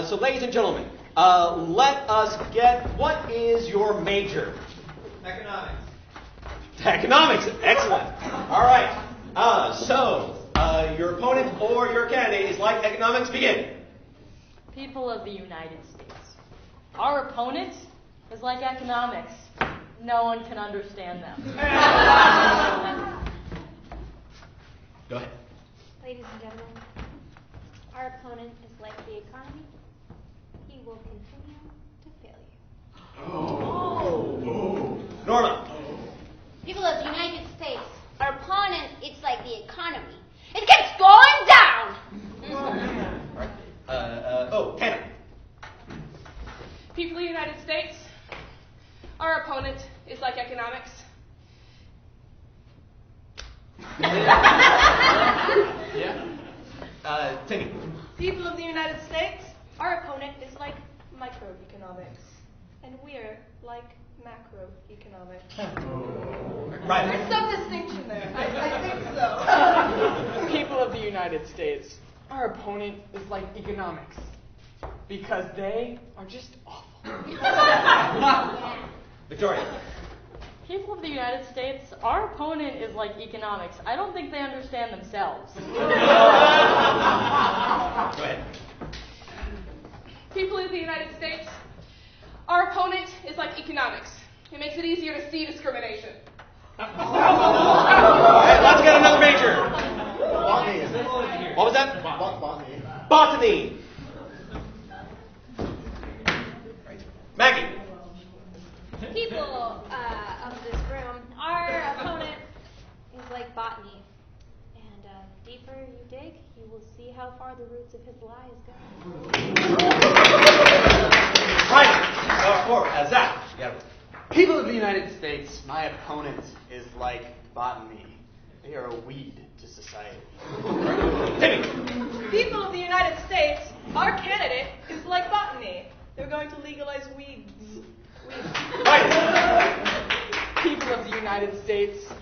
So ladies and gentlemen, let us get, what is your major? Economics. Economics, excellent. All right, so your opponent or your candidate is like economics, begin. People of the United States. Our opponent is like economics. No one can understand them. Go ahead. Ladies and gentlemen, our opponent is like the economy. He will continue to fail you. Norma. People of the United States, our opponent, it's like the economy. It keeps going down! Tanner. People of the United States, our opponent is like economics. Timmy. People of the United States, our opponent is like microeconomics, and we're like macroeconomics. Right. There's some distinction there. I think so. People of the United States, our opponent is like economics, because they are just awful. Victoria. People of the United States, our opponent is like economics. I don't think they understand themselves. Go ahead. People of the United States, our opponent is like economics. It makes it easier to see discrimination. All right, let's get another major. Botany. What was that? Botany. Botany. Maggie. People of this room, our opponent is like botany. And deeper you dig, you will see how far the roots of his lies go. Right. Zach. Yeah. People of the United States, my opponent is like botany. They are a weed to society. Timmy. People of the United States, our candidate is like botany. They're going to legalize weeds. Right. People of the United States,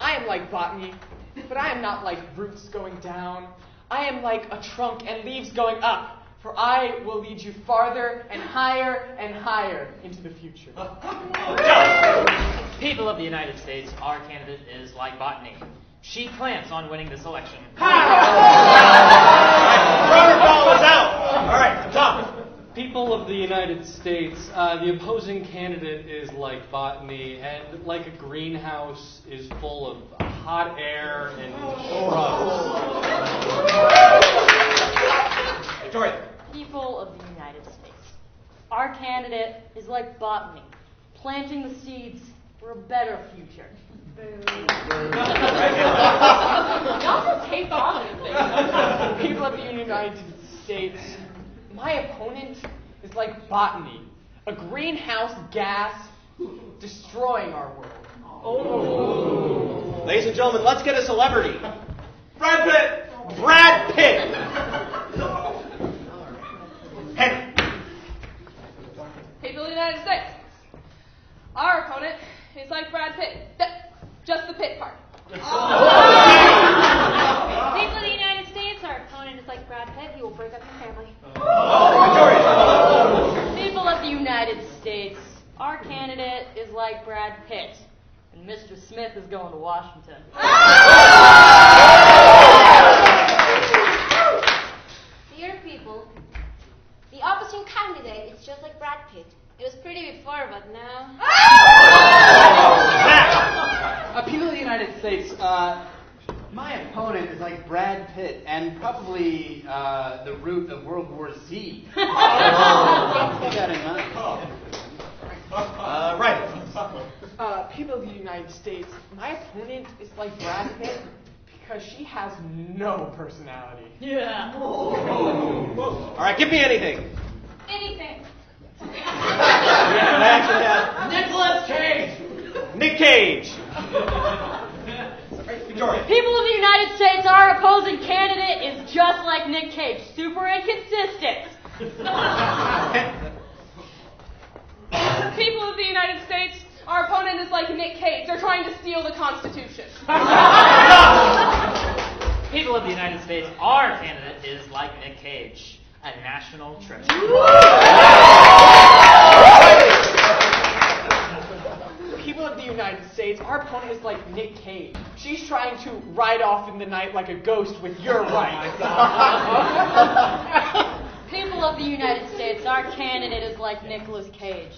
I am like botany, but I am not like roots going down. I am like a trunk and leaves going up, for I will lead you farther and higher into the future. People of the United States, our candidate is like botany. She plans on winning this election. Rubber ball is out. All right, Tom. People of the United States, the opposing candidate is like botany, and like a greenhouse is full of hot air and shrubs. Victoria. People of the United States, our candidate is like botany, planting the seeds for a better future. Y'all just hate botany things. People of the United States, my opponent is like botany, a greenhouse gas destroying our world. Ladies and gentlemen, let's get a celebrity. Brad Pitt. Brad Pitt. Henry. People of the United States, our opponent is like Brad Pitt. Just the Pitt part. People of the United States, our opponent is like Brad Pitt. He will break up your family. People of the United States, our candidate is like Brad Pitt, and Mr. Smith is going to Washington. Dear people, the opposing candidate is just like Brad Pitt. It was pretty before, but now... People of the United States, my opponent is like Brad Pitt and probably the root of World War Z. Keep that in mind. Right. People of the United States, my opponent is like Brad Pitt because she has no personality. Yeah. All right, give me anything. Anything. Yeah, I actually have. Nicolas Cage! Nick Cage. Victoria. People of the United States, our opposing candidate is just like Nick Cage, super inconsistent. People of the United States, our opponent is like Nick Cage. They're trying to steal the Constitution. People of the United States, our candidate is like Nick Cage. a national treasure. People of the United States, our opponent is like Nick Cage. She's trying to ride off in the night like a ghost with your right. People of the United States, our candidate is like Nicolas Cage.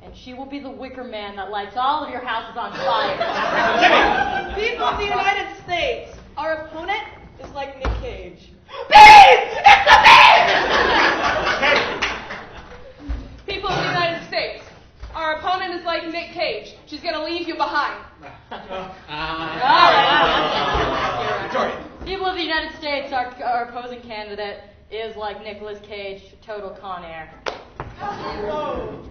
And she will be the wicker man that lights all of your houses on fire. People of the United States, our opponent is like Nick Cage. People of the United States, our opponent is like Nick Cage. She's going to leave you behind. People of the United States, our opposing candidate is like Nicolas Cage, total con air. Whoa.